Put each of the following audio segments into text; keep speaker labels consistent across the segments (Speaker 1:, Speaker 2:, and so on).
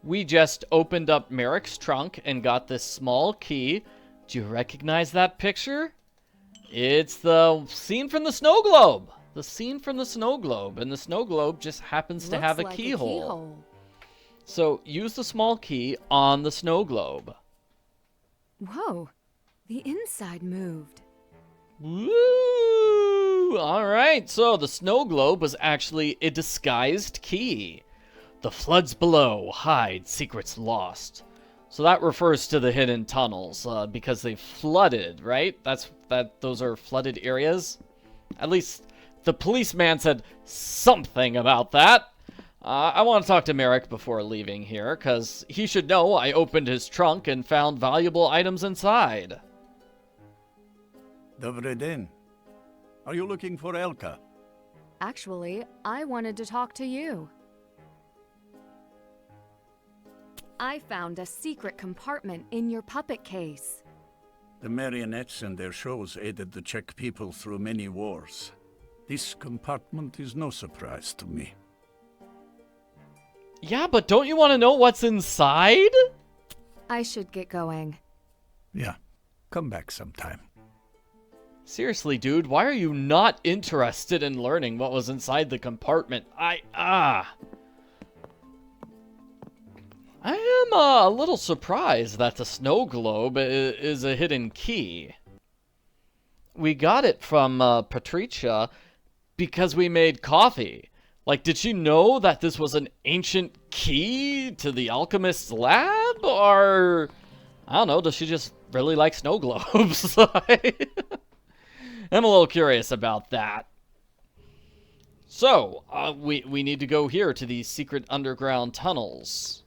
Speaker 1: We just opened up Merrick's trunk and got this small key. Do you recognize that picture? It's the scene from the snow globe. The scene from the snow globe. And the snow globe just happens to have a keyhole. So use the small key on the snow globe.
Speaker 2: Whoa, the inside moved.
Speaker 1: Woo! Alright, so the snow globe was actually a disguised key. The floods below hide secrets lost. So that refers to the hidden tunnels, because they flooded, right? Those are flooded areas. At least the policeman said something about that. I want to talk to Merrick before leaving here, because he should know I opened his trunk and found valuable items inside.
Speaker 3: Dobry den. Are you looking for Elka?
Speaker 2: Actually, I wanted to talk to you. I found a secret compartment in your puppet case.
Speaker 3: The marionettes and their shows aided the Czech people through many wars. This compartment is no surprise to me.
Speaker 1: Yeah, but don't you want to know what's inside?
Speaker 2: I should get going.
Speaker 3: Yeah, come back sometime.
Speaker 1: Seriously, dude, why are you not interested in learning what was inside the compartment? I am a little surprised that the snow globe is a hidden key. We got it from Patricia because we made coffee. Like, did she know that this was an ancient key to the alchemist's lab? Or, I don't know, does she just really like snow globes? I'm a little curious about that. So, we need to go here to these secret underground tunnels.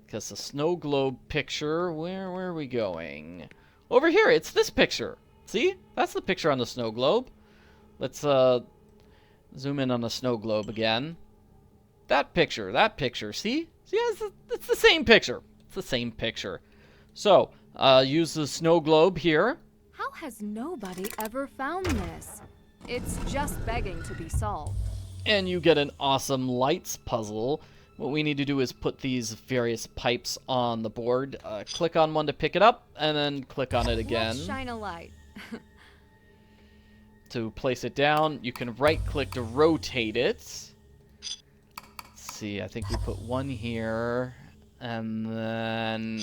Speaker 1: Because the snow globe picture, where are we going? Over here, it's this picture. See? That's the picture on the snow globe. Let's zoom in on the snow globe again. That picture, see? See, it's the same picture. It's the same picture. So, use the snow globe here.
Speaker 2: How has nobody ever found this? It's just begging to be solved.
Speaker 1: And you get an awesome lights puzzle. What we need to do is put these various pipes on the board. Click on one to pick it up, and then click on it again.
Speaker 2: Let's shine a light.
Speaker 1: To place it down, you can right-click to rotate it. Let's see, I think we put one here. And then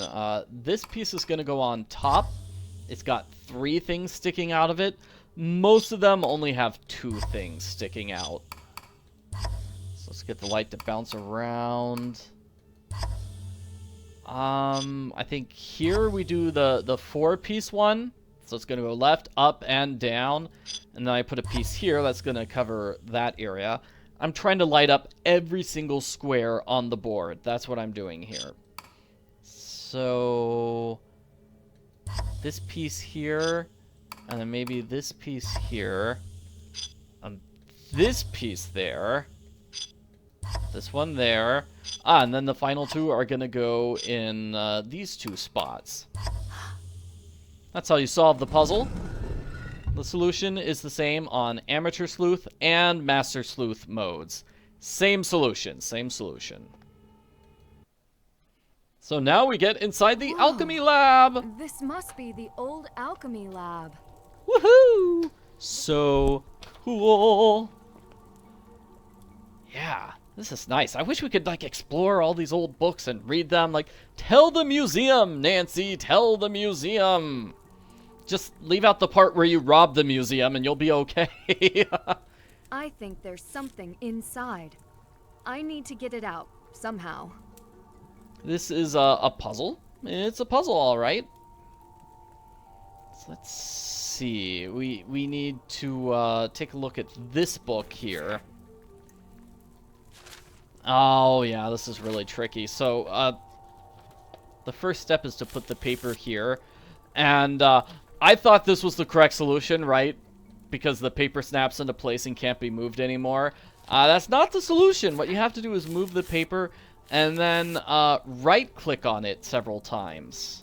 Speaker 1: this piece is going to go on top. It's got 3 things sticking out of it. Most of them only have 2 things sticking out. So let's get the light to bounce around. I think here we do the 4-piece one. So it's going to go left, up, and down. And then I put a piece here that's going to cover that area. I'm trying to light up every single square on the board. That's what I'm doing here. So this piece here, and then maybe this piece here, and this piece there, this one there, and then the final 2 are going to go in these 2 spots. That's how you solve the puzzle. The solution is the same on Amateur Sleuth and Master Sleuth modes. Same solution, same solution. So now we get inside the alchemy lab.
Speaker 2: This must be the old alchemy lab.
Speaker 1: Woohoo! So cool. Yeah, this is nice. I wish we could, like, explore all these old books and read them. Like, tell the museum, Nancy, tell the museum. Just leave out the part where you rob the museum and you'll be okay.
Speaker 2: I think there's something inside. I need to get it out, somehow.
Speaker 1: This is a puzzle. It's a puzzle, all right. So let's see. We need to take a look at this book here. Oh, yeah, this is really tricky. So, the first step is to put the paper here. And, I thought this was the correct solution, right? Because the paper snaps into place and can't be moved anymore. That's not the solution. What you have to do is move the paper and then right-click on it several times.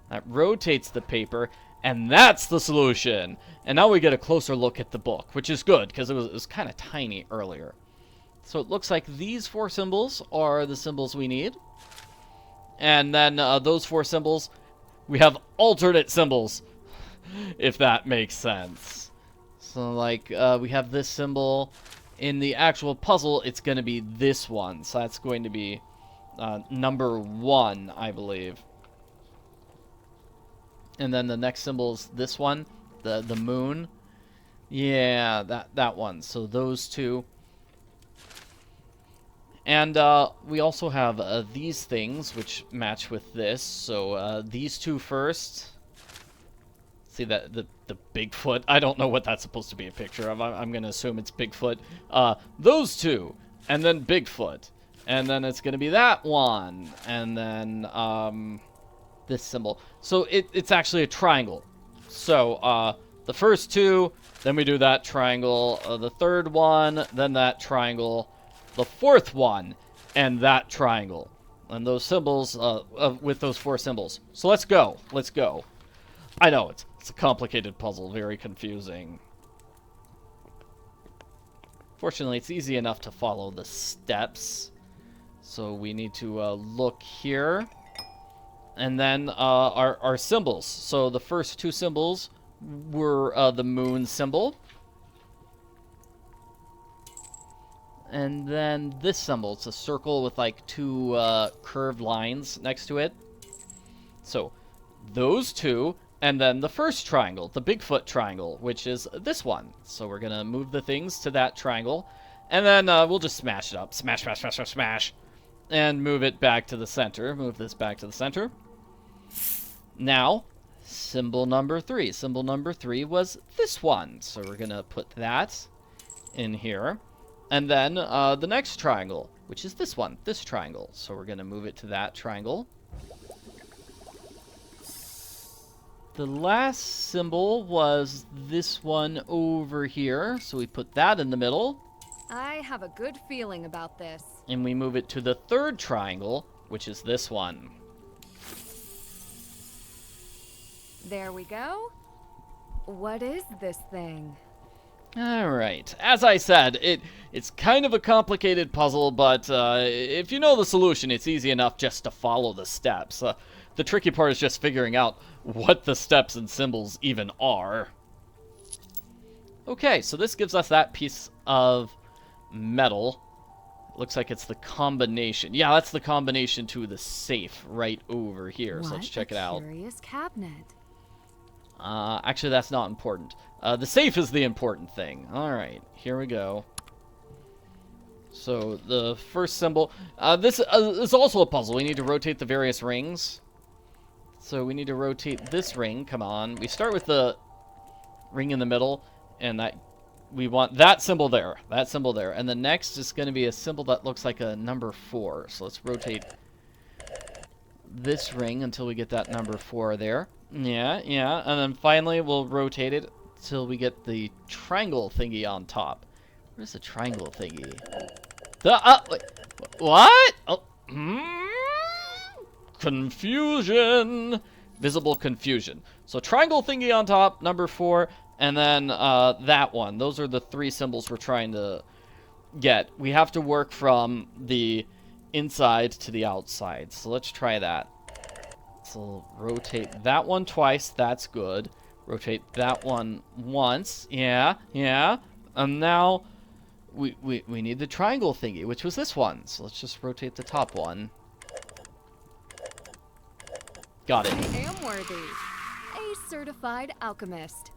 Speaker 1: That rotates the paper. And that's the solution. And now we get a closer look at the book, which is good, because it was kind of tiny earlier. So it looks like these 4 symbols are the symbols we need. And then those 4 symbols, we have alternate symbols, if that makes sense. So, like, we have this symbol. In the actual puzzle, it's going to be this one. So that's going to be number 1, I believe. And then the next symbol is this one, the moon. Yeah, that one. So those 2. And we also have these things, which match with this. So these 2 first. See that the Bigfoot? I don't know what that's supposed to be a picture of. I'm going to assume it's Bigfoot. Those 2, and then Bigfoot. And then it's going to be that one. And then this symbol. So it's actually a triangle. So the first 2, then we do that triangle. The third one, then that triangle. The fourth one, and that triangle. And those symbols, with those 4 symbols. So let's go. Let's go. I know, it's a complicated puzzle. Very confusing. Fortunately, it's easy enough to follow the steps. So we need to look here. And then our symbols. So the first 2 symbols were the moon symbol. And then this symbol, it's a circle with like 2 curved lines next to it. So those 2, and then the first triangle, the Bigfoot triangle, which is this one. So we're going to move the things to that triangle. And then we'll just smash it up. Smash, smash, smash, smash, smash. And move it back to the center. Move this back to the center. Now, symbol number 3. Symbol number 3 was this one. So we're going to put that in here. And then the next triangle, which is this one, this triangle. So we're going to move it to that triangle. The last symbol was this one over here. So we put that in the middle.
Speaker 2: I have a good feeling about this.
Speaker 1: And we move it to the third triangle, which is this one.
Speaker 2: There we go. What is this thing?
Speaker 1: Alright, as I said, it's kind of a complicated puzzle, but if you know the solution, it's easy enough just to follow the steps. The tricky part is just figuring out what the steps and symbols even are. Okay, so this gives us that piece of metal. Looks like it's the combination. Yeah, that's the combination to the safe right over here. So let's check it out.
Speaker 2: Curious cabinet.
Speaker 1: Actually, that's not important. The safe is the important thing. Alright, here we go. So, the first symbol... this is also a puzzle. We need to rotate the various rings. So, we need to rotate this ring. Come on. We start with the ring in the middle, and that we want that symbol there. That symbol there. And the next is going to be a symbol that looks like a number 4. So, let's rotate this ring until we get that number 4 there. Yeah, yeah. And then finally, we'll rotate it until we get the triangle thingy on top. Where's the triangle thingy? Wait, what? Oh, confusion. Visible confusion. So triangle thingy on top, number 4, and then that one. Those are the 3 symbols we're trying to get. We have to work from the inside to the outside. So let's try that. So rotate that one twice. That's good. Rotate that one once. Yeah, yeah. And now we need the triangle thingy, which was this one. So let's just rotate the top one. Got it.
Speaker 2: I am worthy. A certified alchemist.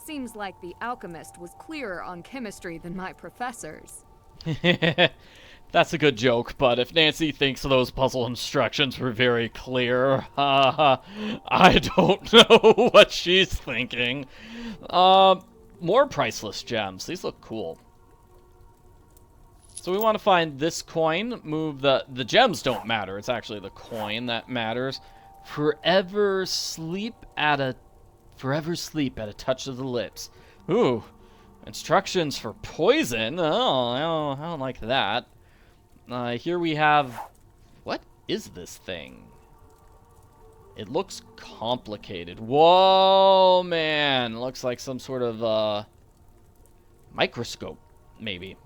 Speaker 2: Seems like the alchemist was clearer on chemistry than my professors.
Speaker 1: That's a good joke, but if Nancy thinks those puzzle instructions were very clear, I don't know what she's thinking. More priceless gems. These look cool. So we want to find this coin, move the gems don't matter, it's actually the coin that matters. Forever sleep at a touch of the lips. Ooh, instructions for poison. Oh, I don't like that. Here we have... What is this thing? It looks complicated. Whoa, man. It looks like some sort of microscope, maybe.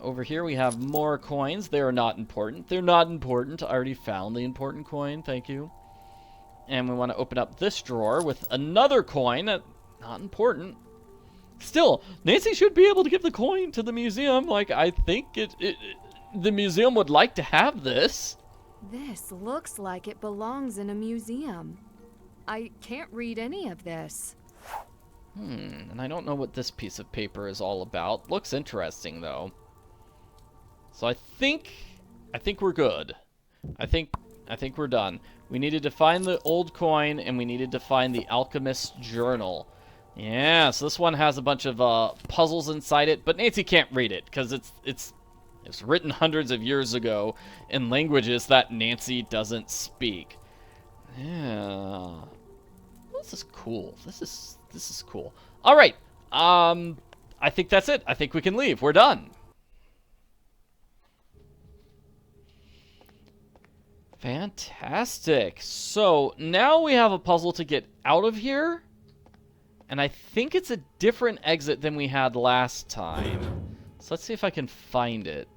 Speaker 1: Over here we have more coins. They are not important. They're not important. I already found the important coin. Thank you. And we want to open up this drawer with another coin. Not important. Still, Nancy should be able to give the coin to the museum. Like, I think the museum would like to have this.
Speaker 2: This looks like it belongs in a museum. I can't read any of this.
Speaker 1: And I don't know what this piece of paper is all about. Looks interesting, though. So I think we're good. I think we're done. We needed to find the old coin, and we needed to find the alchemist's journal. Yeah, so this one has a bunch of puzzles inside it, but Nancy can't read it because it's written hundreds of years ago in languages that Nancy doesn't speak. Yeah, this is cool. This is cool. All right, I think that's it. I think we can leave. We're done. Fantastic. So now we have a puzzle to get out of here. And I think it's a different exit than we had last time. So let's see if I can find it.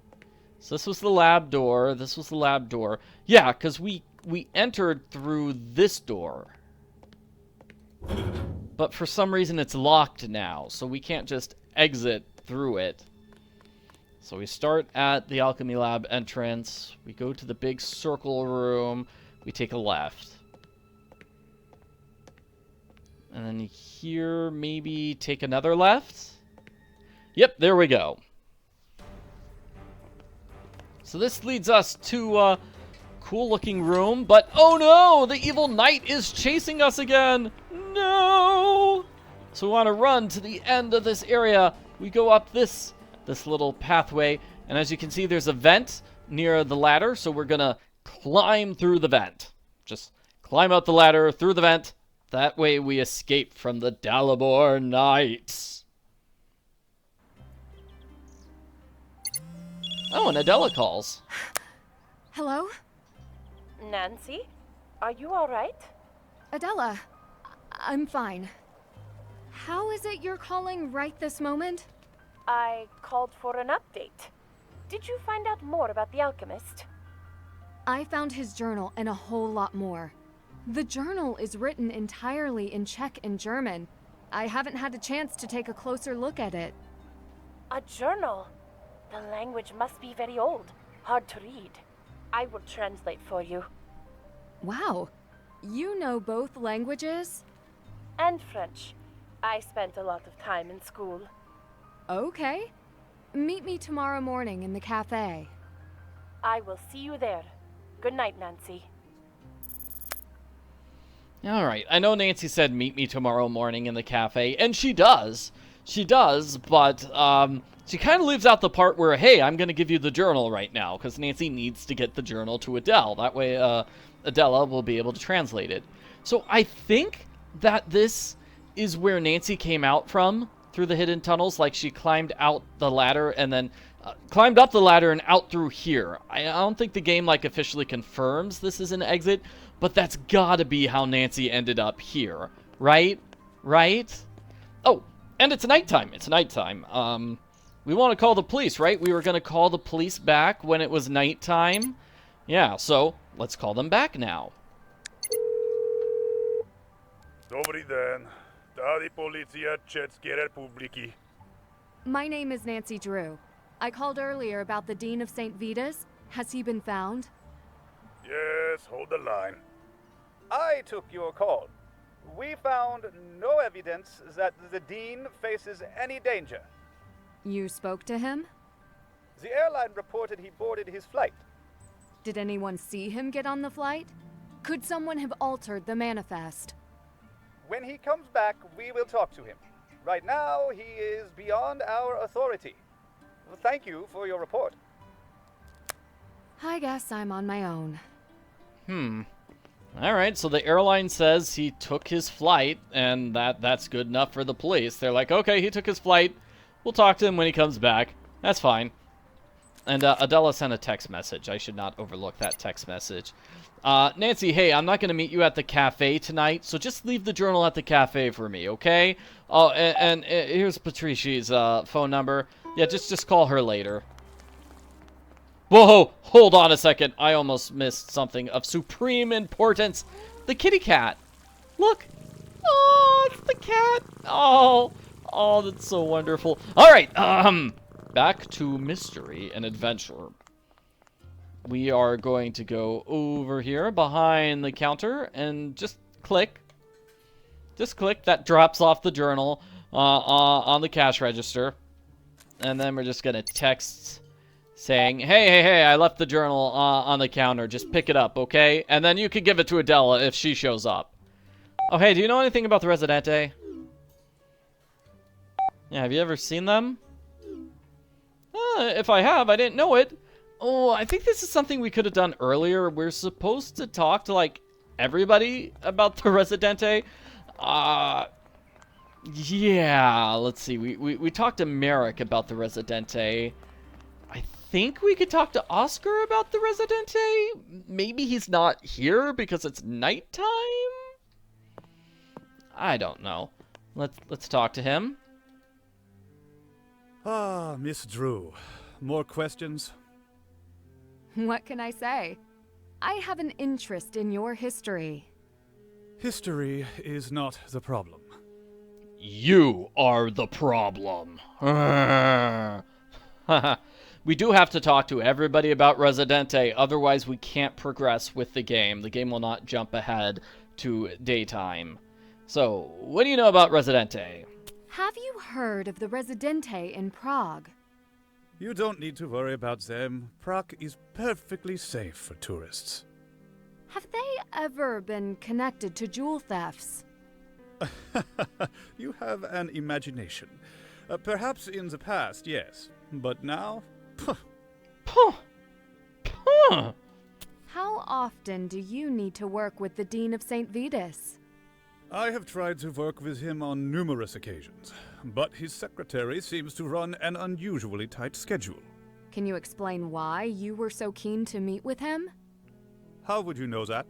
Speaker 1: So this was the lab door. This was the lab door. Yeah, because we entered through this door. But for some reason it's locked now. So we can't just exit through it. So we start at the alchemy lab entrance. We go to the big circle room. We take a left. And then here, maybe take another left? Yep, there we go. So this leads us to a cool-looking room, but oh no! The evil knight is chasing us again! No! So we want to run to the end of this area. We go up this little pathway, and as you can see, there's a vent near the ladder, so we're gonna climb through the vent. Just climb out the ladder, through the vent. That way we escape from the Dalibor Knights. Oh, and Adela calls.
Speaker 2: Hello?
Speaker 4: Nancy? Are you alright?
Speaker 2: Adela, I'm fine. How is it you're calling right this moment?
Speaker 4: I called for an update. Did you find out more about the alchemist?
Speaker 2: I found his journal and a whole lot more. The journal is written entirely in Czech and German. I haven't had a chance to take a closer look at it.
Speaker 4: A journal? The language must be very old, hard to read. I will translate for you.
Speaker 2: Wow, you know both languages?
Speaker 4: And French. I spent a lot of time in school.
Speaker 2: Okay. Meet me tomorrow morning in the cafe.
Speaker 4: I will see you there. Good night, Nancy.
Speaker 1: All right, I know Nancy said meet me tomorrow morning in the cafe, and she does. She does, but she kind of leaves out the part where, hey, I'm going to give you the journal right now, because Nancy needs to get the journal to Adele. That way Adela will be able to translate it. So I think that this is where Nancy came out from through the hidden tunnels. Like, she climbed out the ladder and then climbed up the ladder and out through here. I don't think the game, like, officially confirms this is an exit, but that's gotta be how Nancy ended up here, right? Right? Oh, and it's nighttime. It's nighttime. We want to call the police, right? We were going to call the police back when it was nighttime. Yeah, so let's call them back now.
Speaker 5: Dobrý den. Tady policia České republiky.
Speaker 2: My name is Nancy Drew. I called earlier about the Dean of St. Vita's. Has he been found?
Speaker 5: Yes, hold the line.
Speaker 6: I took your call. We found no evidence that the Dean faces any danger.
Speaker 2: You spoke to him?
Speaker 6: The airline reported he boarded his flight.
Speaker 2: Did anyone see him get on the flight? Could someone have altered the manifest?
Speaker 6: When he comes back, we will talk to him. Right now, he is beyond our authority. Thank you for your report.
Speaker 2: I guess I'm on my own.
Speaker 1: Alright, so the airline says he took his flight, and that's good enough for the police. They're like, okay, he took his flight. We'll talk to him when he comes back. That's fine. And Adela sent a text message. I should not overlook that text message. Nancy, hey, I'm not going to meet you at the cafe tonight, so just leave the journal at the cafe for me, okay? Oh, and here's Patricia's phone number. Yeah, just call her later. Whoa, hold on a second. I almost missed something of supreme importance. The kitty cat. Look. Oh, it's the cat. Oh, that's so wonderful. All right, back to mystery and adventure. We are going to go over here behind the counter and just click. Just click. That drops off the journal on the cash register. And then we're just going to text saying, hey, I left the journal on the counter. Just pick it up, okay? And then you can give it to Adela if she shows up. Oh, hey, do you know anything about the Rezidente? Yeah, have you ever seen them? If I have, I didn't know it. Oh, I think this is something we could have done earlier. We're supposed to talk to, like, everybody about the Rezidente. Yeah, let's see. We talked to Merrick about the Rezidente. I think we could talk to Oskar about the Rezidente. Maybe he's not here because it's nighttime? I don't know. Let's talk to him.
Speaker 3: Ah, Miss Drew. More questions?
Speaker 2: What can I say? I have an interest in your history.
Speaker 3: History is not the problem.
Speaker 1: You are the problem. We do have to talk to everybody about Rezidente, otherwise we can't progress with the game. The game will not jump ahead to daytime. So, what do you know about Rezidente?
Speaker 2: Have you heard of the Rezidente in Prague?
Speaker 3: You don't need to worry about them. Prague is perfectly safe for tourists.
Speaker 2: Have they ever been connected to jewel thefts?
Speaker 3: You have an imagination. Perhaps in the past, yes. But now?
Speaker 1: Puh.
Speaker 2: How often do you need to work with the Dean of St. Vitus?
Speaker 3: I have tried to work with him on numerous occasions, but his secretary seems to run an unusually tight schedule.
Speaker 2: Can you explain why you were so keen to meet with him?
Speaker 3: How would you know that?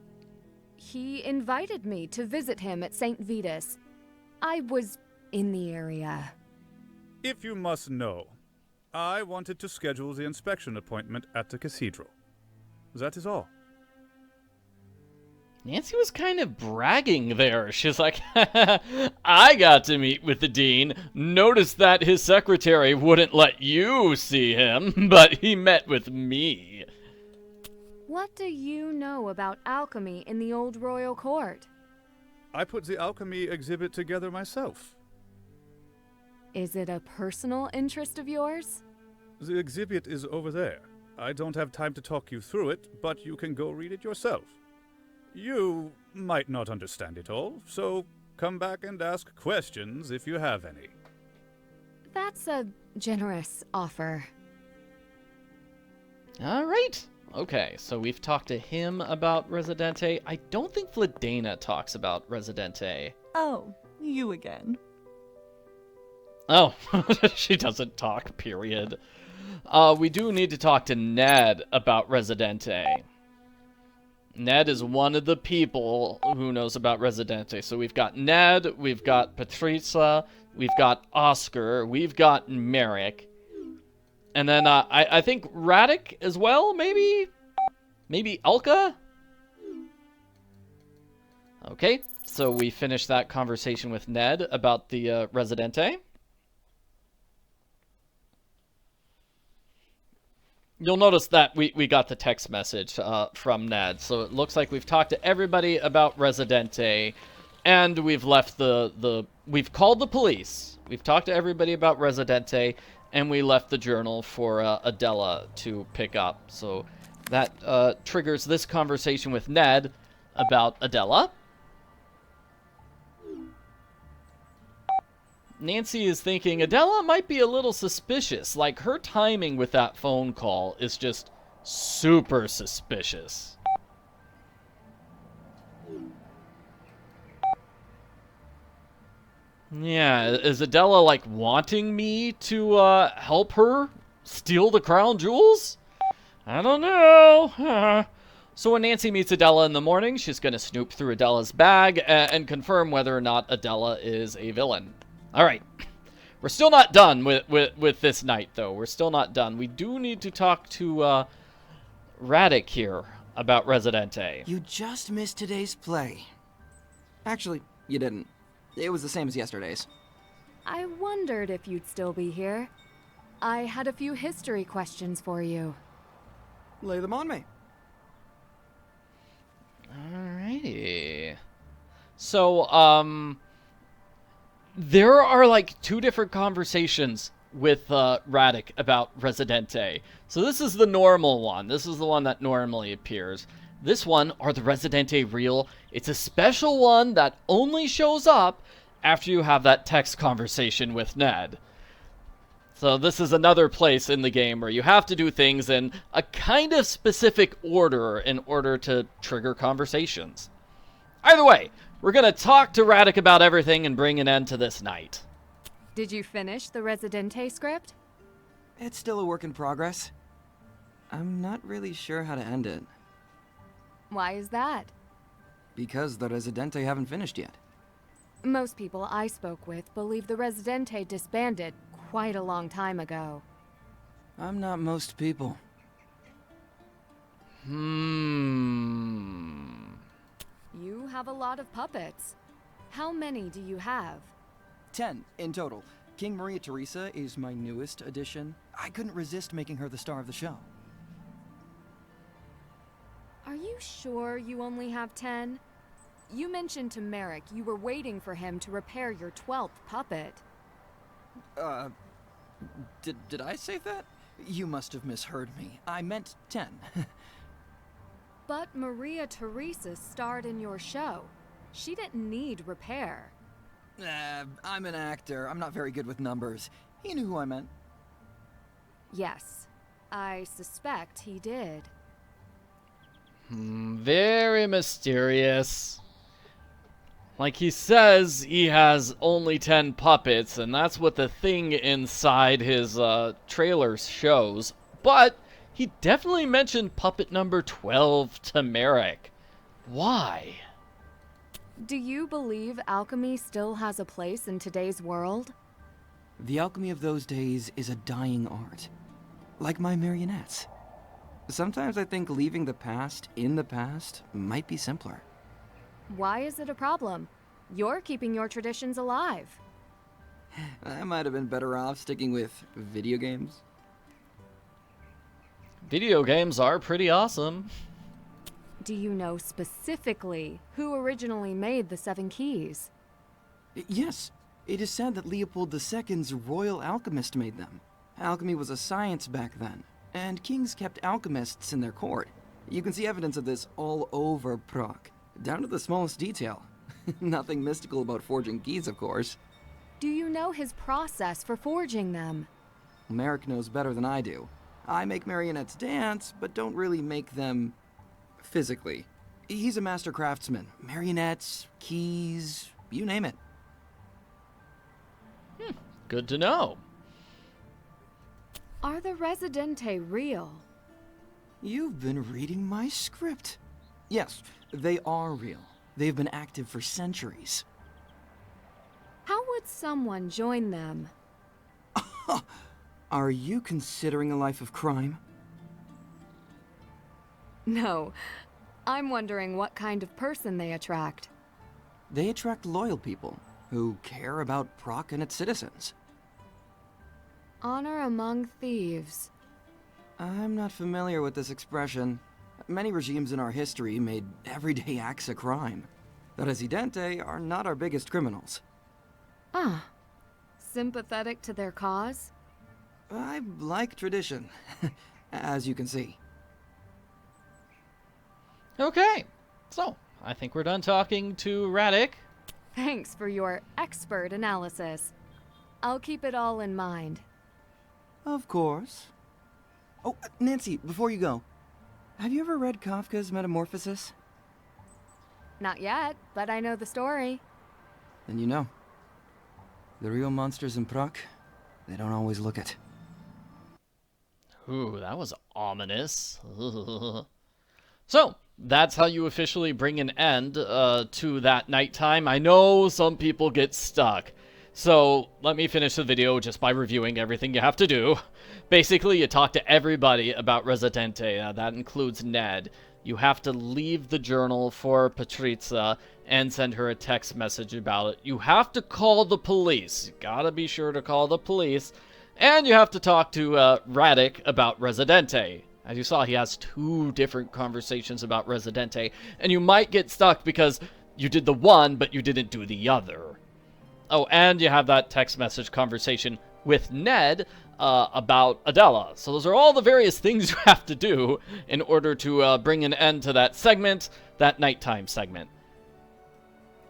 Speaker 2: He invited me to visit him at St. Vitus. I was in the area.
Speaker 3: If you must know, I wanted to schedule the inspection appointment at the cathedral. That is all.
Speaker 1: Nancy was kind of bragging there. She's like, I got to meet with the dean. Noticed that his secretary wouldn't let you see him, but he met with me.
Speaker 2: What do you know about alchemy in the old royal court?
Speaker 3: I put the alchemy exhibit together myself.
Speaker 2: Is it a personal interest of yours?
Speaker 3: The exhibit is over there. I don't have time to talk you through it, but you can go read it yourself. You might not understand it all, so come back and ask questions if you have any.
Speaker 2: That's a generous offer.
Speaker 1: All right. Okay, so we've talked to him about Rezidente. I don't think Vladena talks about Rezidente.
Speaker 7: Oh, you again.
Speaker 1: Oh, she doesn't talk, period. We do need to talk to Ned about Rezidente. Ned is one of the people who knows about Rezidente. So we've got Ned, we've got Patricia, we've got Oskar, we've got Merrick. And then I think Radek as well, maybe? Maybe Elka? Okay, so we finished that conversation with Ned about the Rezidente. You'll notice that we got the text message from Ned, so it looks like we've talked to everybody about Rezidente, and we've left we've called the police. We've talked to everybody about Rezidente, and we left the journal for Adela to pick up. So that triggers this conversation with Ned about Adela. Nancy is thinking Adela might be a little suspicious. Like, her timing with that phone call is just super suspicious. Yeah, is Adela, like, wanting me to help her Steal the crown jewels? I don't know. So when Nancy meets Adela in the morning, she's going to snoop through Adela's bag and confirm whether or not Adela is a villain. All right. We're still not done with this night, though. We're still not done. We do need to talk to Radek here about Rezidente.
Speaker 8: You just missed today's play. Actually, you didn't. It was the same as yesterday's.
Speaker 2: I wondered if you'd still be here. I had a few history questions for you.
Speaker 8: Lay them on me.
Speaker 1: Alrighty. So, there are like 2 different conversations with Radek about Rezidente. So this is the normal one. This is the one that normally appears. This one, are the Rezidente real? It's a special one that only shows up after you have that text conversation with Ned. So this is another place in the game where you have to do things in a kind of specific order in order to trigger conversations. Either way, we're going to talk to Radek about everything and bring an end to this night.
Speaker 2: Did you finish the Rezidente script?
Speaker 8: It's still a work in progress. I'm not really sure how to end it.
Speaker 2: Why is that?
Speaker 8: Because the Rezidente haven't finished yet.
Speaker 2: Most people I spoke with believe the Rezidente disbanded quite a long time ago.
Speaker 8: I'm not most people.
Speaker 2: You have a lot of puppets. How many do you have?
Speaker 8: 10 in total. King Maria Theresa is my newest addition. I couldn't resist making her the star of the show.
Speaker 2: Are you sure you only have 10? You mentioned to Merrick you were waiting for him to repair your 12th puppet.
Speaker 8: Did I say that? You must have misheard me. I meant 10.
Speaker 2: But Maria Theresa starred in your show. She didn't need repair.
Speaker 8: I'm an actor. I'm not very good with numbers. He knew who I meant.
Speaker 2: Yes, I suspect he did.
Speaker 1: Very mysterious. Like he says, he has only 10 puppets, and that's what the thing inside his trailer shows. But he definitely mentioned puppet number 12 to Merrick. Why?
Speaker 2: Do you believe alchemy still has a place in today's world?
Speaker 8: The alchemy of those days is a dying art. Like my marionettes. Sometimes I think leaving the past in the past might be simpler.
Speaker 2: Why is it a problem? You're keeping your traditions alive.
Speaker 8: I might have been better off sticking with video games.
Speaker 1: Video games are pretty awesome.
Speaker 2: Do you know specifically who originally made the 7 keys?
Speaker 8: Yes, it is said that Leopold II's royal alchemist made them. Alchemy was a science back then, and kings kept alchemists in their court. You can see evidence of this all over Prague, down to the smallest detail. Nothing mystical about forging keys, of course.
Speaker 2: Do you know his process for forging them?
Speaker 8: Merrick knows better than I do. I make marionettes dance, but don't really make them physically. He's a master craftsman. Marionettes, keys, you name it.
Speaker 1: Good to know.
Speaker 2: Are the Rezidente real?
Speaker 8: You've been reading my script. Yes, they are real. They've been active for centuries.
Speaker 2: How would someone join them?
Speaker 8: Are you considering a life of crime?
Speaker 2: No, I'm wondering what kind of person they attract.
Speaker 8: They attract loyal people who care about Prague and its citizens.
Speaker 2: Honor among thieves.
Speaker 8: I'm not familiar with this expression. Many regimes in our history made everyday acts a crime. The Rezidente are not our biggest criminals.
Speaker 2: Ah, sympathetic to their cause?
Speaker 8: I like tradition, as you can see.
Speaker 1: Okay, so I think we're done talking to Radek.
Speaker 2: Thanks for your expert analysis. I'll keep it all in mind.
Speaker 8: Of course. Oh, Nancy, before you go, have you ever read Kafka's Metamorphosis?
Speaker 2: Not yet, but I know the story.
Speaker 8: Then you know. The real monsters in Prague, they don't always look it.
Speaker 1: Ooh, that was ominous. So, that's how you officially bring an end to that nighttime. I know some people get stuck. So, let me finish the video just by reviewing everything you have to do. Basically, you talk to everybody about Rezidente. That includes Ned. You have to leave the journal for Patrizia and send her a text message about it. You have to call the police. You gotta be sure to call the police. And you have to talk to Radek about Rezidente. As you saw, he has 2 different conversations about Rezidente. And you might get stuck because you did the one, but you didn't do the other. Oh, and you have that text message conversation with Ned about Adela. So those are all the various things you have to do in order to bring an end to that segment, that nighttime segment.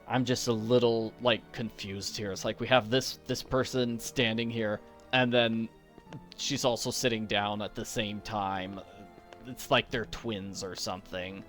Speaker 1: I'm just a little, like, confused here. It's like we have this person standing here, and then she's also sitting down at the same time. It's like they're twins or something.